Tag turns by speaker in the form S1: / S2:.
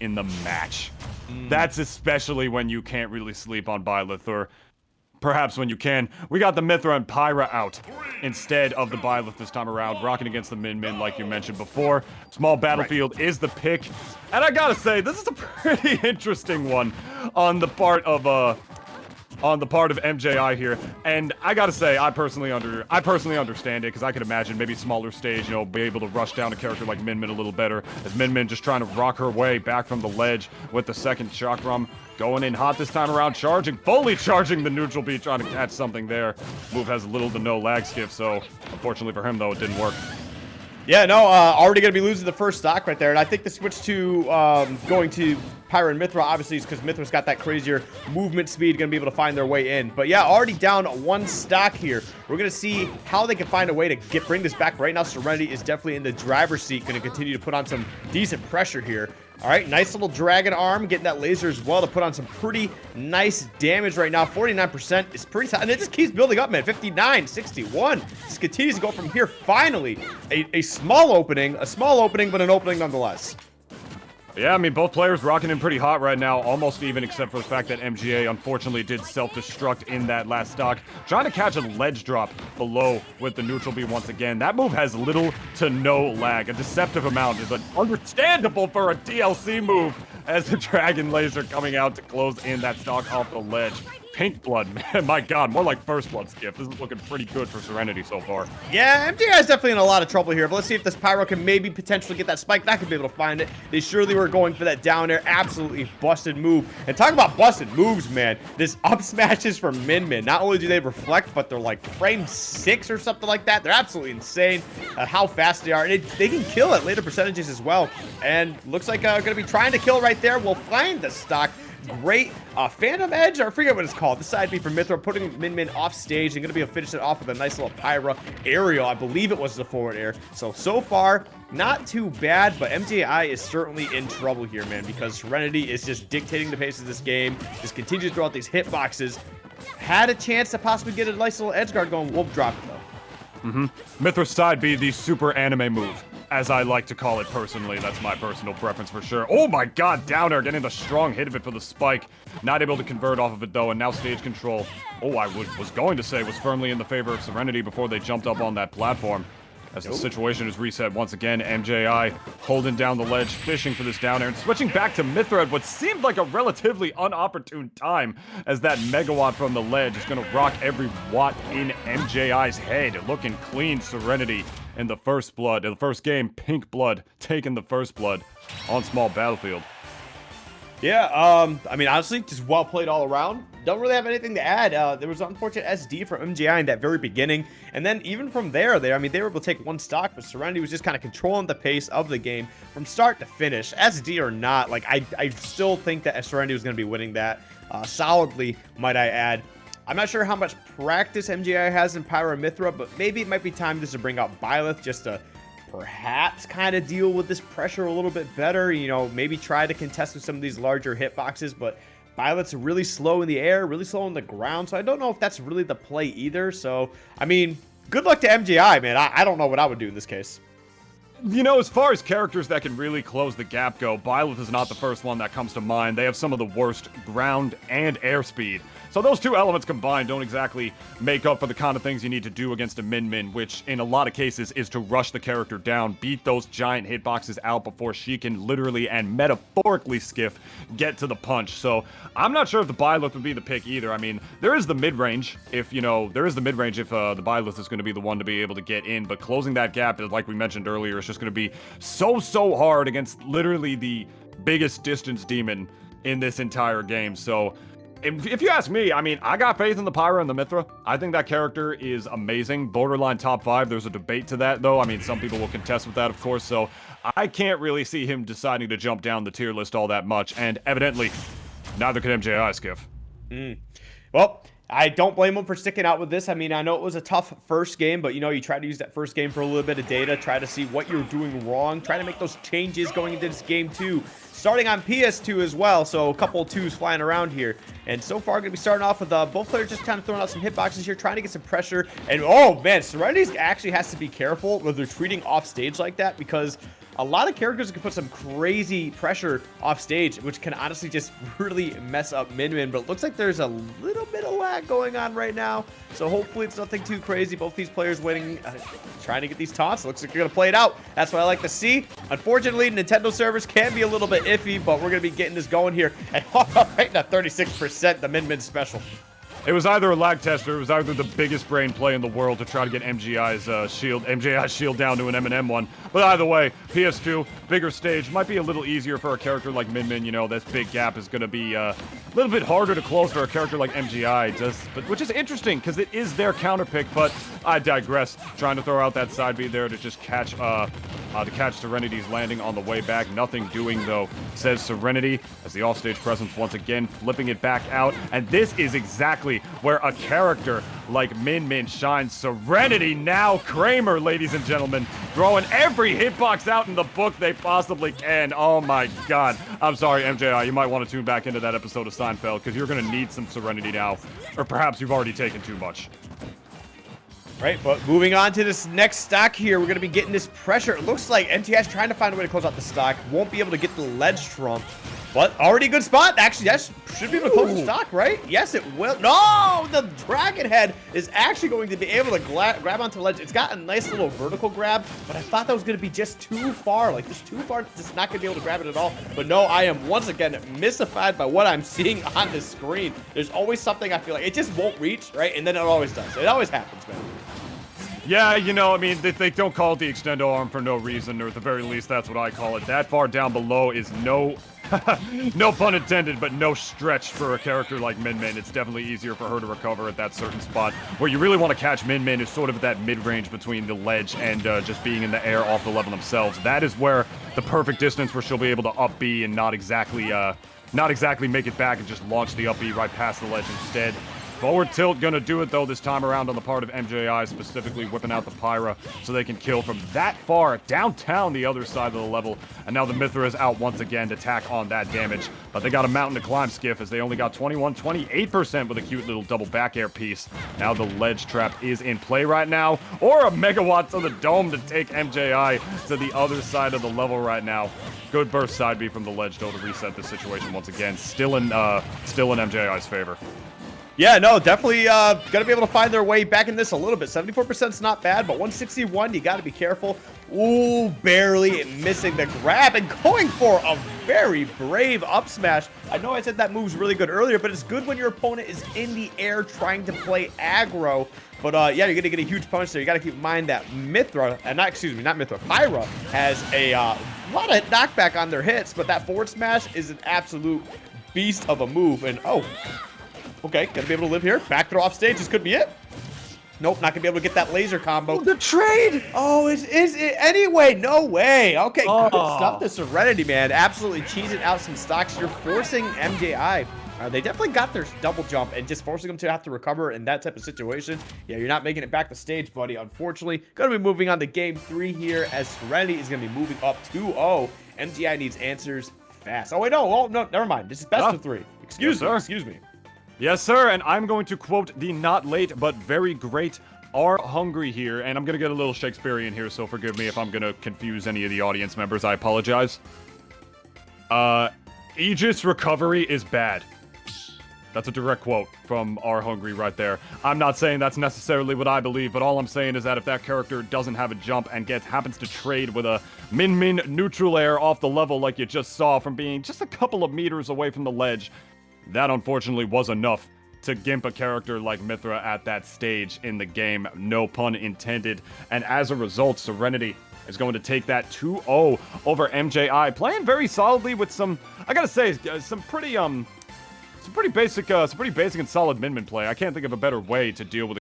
S1: in the match. That's especially when you can't really sleep on Byleth, or perhaps when you can. We got the Mythra and Pyra out instead of the Byleth this time around, rocking against the Min like you mentioned before. Small battlefield is the pick, and I gotta say, this is a pretty interesting one on the part of MJI here, and I gotta say, I personally understand it, because I could imagine maybe smaller stage, you know, be able to rush down a character like Min a little better, as Min just trying to rock her way back from the ledge with the second chakram, going in hot this time around, fully charging the neutral beat, trying to catch something there. Move has little to no lag skiff, so unfortunately for him though, it didn't work.
S2: Yeah, no, already going to be losing the first stock right there. And I think the switch to going to Pyra and Mythra, obviously, is because Mythra's got that crazier movement speed, going to be able to find their way in. But yeah, already down one stock here. We're going to see how they can find a way to bring this back. Right now, Serenity is definitely in the driver's seat, going to continue to put on some decent pressure here. All right, nice little dragon arm, getting that laser as well to put on some pretty nice damage right now. 49% is pretty solid, and it just keeps building up, man. 59, 61. Just continues to go from here. Finally, a small opening, but an opening nonetheless.
S1: Yeah, I mean, both players rocking in pretty hot right now, almost even, except for the fact that MJI unfortunately did self-destruct in that last stock. Trying to catch a ledge drop below with the neutral B once again. That move has little to no lag. A deceptive amount is understandable for a DLC move, as the dragon laser coming out to close in that stock off the ledge. Pink blood, man, my god, more like first blood skiff. This is looking pretty good for Serenity so far.
S2: Yeah, MJI is definitely in a lot of trouble here, but let's see if this Pyro can maybe potentially get that spike. That could be able to find it. They surely were going for that down air. Absolutely busted move. And talk about busted moves, man. This up smashes from Min. Not only do they reflect, but they're like frame 6 or something like that. They're absolutely insane at how fast they are. And they can kill at later percentages as well. And looks like going to be trying to kill right there. We'll find the stock. Great Phantom Edge, or I forget what it's called. The side B from Mythra, putting Min off stage, and going to be able to finish it off with a nice little Pyra aerial. I believe it was the forward air. So far, not too bad, but MJI is certainly in trouble here, man, because Serenity is just dictating the pace of this game. Just continues to throw out these hitboxes. Had a chance to possibly get a nice little edge guard going. We'll drop it, though.
S1: Mythra's side B, the super anime move, as I like to call it personally. That's my personal preference for sure. Oh my god, down air, getting the strong hit of it for the spike. Not able to convert off of it though, and now stage control, I was going to say, was firmly in the favor of Serenity before they jumped up on that platform. As the situation is reset once again, MJI holding down the ledge, fishing for this down air, and switching back to Mythra at what seemed like a relatively unopportune time, as that megawatt from the ledge is going to rock every watt in MJI's head. Looking clean, Serenity in the first game, Pink Blood taking the first blood on small battlefield.
S2: Yeah, I mean, honestly, just well played all around. Don't really have anything to add. There was an unfortunate SD from MJI in that very beginning. And then even from there, I mean, they were able to take one stock, but Serenity was just kind of controlling the pace of the game from start to finish. SD or not, like, I still think that Serenity was going to be winning that solidly, might I add. I'm not sure how much practice MJI has in Pyra and Mythra, but maybe it might be time just to bring out Byleth just to perhaps kind of deal with this pressure a little bit better. You know, maybe try to contest with some of these larger hitboxes, but Byleth's really slow in the air, really slow on the ground, so I don't know if that's really the play either. So, I mean, good luck to MJI, man. I don't know what I would do in this case.
S1: You know, as far as characters that can really close the gap go, Byleth is not the first one that comes to mind. They have some of the worst ground and air speed. So those two elements combined don't exactly make up for the kind of things you need to do against a Min, which in a lot of cases is to rush the character down, beat those giant hitboxes out before she can literally and metaphorically skiff get to the punch. So I'm not sure if the Byleth would be the pick either. I mean, there is the mid-range if, the Byleth is going to be the one to be able to get in, but closing that gap, like we mentioned earlier, is just going to be so hard against literally the biggest distance demon in this entire game. So if you ask me, I mean, I got faith in the Pyra and the Mythra. I think that character is amazing. Borderline top 5. There's a debate to that, though. I mean, some people will contest with that, of course. So I can't really see him deciding to jump down the tier list all that much. And evidently, neither could MJI, Skiff.
S2: Well, I don't blame him for sticking out with this. I mean, I know it was a tough first game, but, you try to use that first game for a little bit of data, try to see what you're doing wrong, try to make those changes going into this game, too. Starting on PS2 as well, so a couple of 2s flying around here. And so far, going to be starting off with both players just kind of throwing out some hitboxes here, trying to get some pressure. And, oh, man, Serenity actually has to be careful when they're treating off stage like that, because a lot of characters can put some crazy pressure off stage, which can honestly just really mess up Min. But it looks like there's a little bit of lag going on right now. So hopefully it's nothing too crazy. Both these players winning, trying to get these taunts. Looks like you're going to play it out. That's what I like to see. Unfortunately, Nintendo servers can be a little bit iffy, but we're going to be getting this going here. And right now, 36%, the Min special.
S1: It was either a lag test or it was either the biggest brain play in the world to try to get MJI's shield down to an M&M one. But either way, PS2, bigger stage, might be a little easier for a character like Min. You know, this big gap is going to be a little bit harder to close for a character like MJI, which is interesting because it is their counter pick, but I digress. Trying to throw out that side B there to just catch Serenity's landing on the way back. Nothing doing, though, says Serenity, as the offstage presence once again flipping it back out. And this is exactly where a character like Min shines. Serenity now Kramer, ladies and gentlemen, throwing every hitbox out in the book they possibly can. Oh my god. I'm sorry, MJI, you might want to tune back into that episode of Seinfeld, because you're going to need some Serenity now. Or perhaps you've already taken too much.
S2: Right, but moving on to this next stock here, we're going to be getting this pressure. It looks like MTI is trying to find a way to close out the stock. Won't be able to get the ledge trump, but already a good spot. Actually, that should be able to close the stock, right? Yes, it will. No, the Dragon Head is actually going to be able to grab onto the ledge. It's got a nice little vertical grab, but I thought that was going to be just too far. Like, just too far, just not going to be able to grab it at all. But no, I am once again mystified by what I'm seeing on the screen. There's always something I feel like it just won't reach, right? And then it always does. It always happens, man.
S1: Yeah, you know, I mean, they don't call it the extendo arm for no reason, or at the very least, that's what I call it. That far down below is no pun intended, but no stretch for a character like Min. It's definitely easier for her to recover at that certain spot. Where you really want to catch Min is sort of at that mid-range between the ledge and just being in the air off the level themselves. That is where the perfect distance where she'll be able to up B and not exactly make it back and just launch the up B right past the ledge instead. Forward tilt gonna do it, though, this time around on the part of MJI, specifically whipping out the Pyra so they can kill from that far downtown the other side of the level. And now the Mythra is out once again to tack on that damage. But they got a mountain to climb, Skiff, as they only got 28% with a cute little double back air piece. Now the ledge trap is in play right now, or a megawatt to the dome to take MJI to the other side of the level right now. Good burst side B from the ledge, though, to reset the situation once again. Still in MJI's favor.
S2: Yeah, no, definitely going to be able to find their way back in this a little bit. 74% is not bad, but 161, you got to be careful. Ooh, barely missing the grab and going for a very brave up smash. I know I said that move's really good earlier, but it's good when your opponent is in the air trying to play aggro. But yeah, you're going to get a huge punch there. You got to keep in mind that Mythra, Pyra has a lot of knockback on their hits, but that forward smash is an absolute beast of a move. And oh, okay, gonna be able to live here. Back throw off stage. This could be it. Nope, not gonna be able to get that laser combo.
S1: Oh, the trade!
S2: Oh, is it? Anyway, no way. Okay, good stuff to Serenity, man. Absolutely cheesing out some stocks. You're forcing MJI. They definitely got their double jump and just forcing them to have to recover in that type of situation. Yeah, you're not making it back the stage, buddy. Unfortunately, gonna be moving on to game 3 here as Serenity is gonna be moving up 2-0. MJI needs answers fast. Oh, wait, no. Oh, no, never mind. This is best of 3. Excuse me.
S1: Yes, sir, and I'm going to quote the not late but very great R. Hungry here, and I'm going to get a little Shakespearean here, so forgive me if I'm going to confuse any of the audience members. I apologize. Aegis recovery is bad. That's a direct quote from R. Hungry right there. I'm not saying that's necessarily what I believe, but all I'm saying is that if that character doesn't have a jump and happens to trade with a Min neutral air off the level like you just saw from being just a couple of meters away from the ledge, that unfortunately was enough to gimp a character like Mythra at that stage in the game, no pun intended. And as a result, Serenity is going to take that 2-0 over MJI, playing very solidly with some, I gotta say, some pretty basic and solid Min play. I can't think of a better way to deal with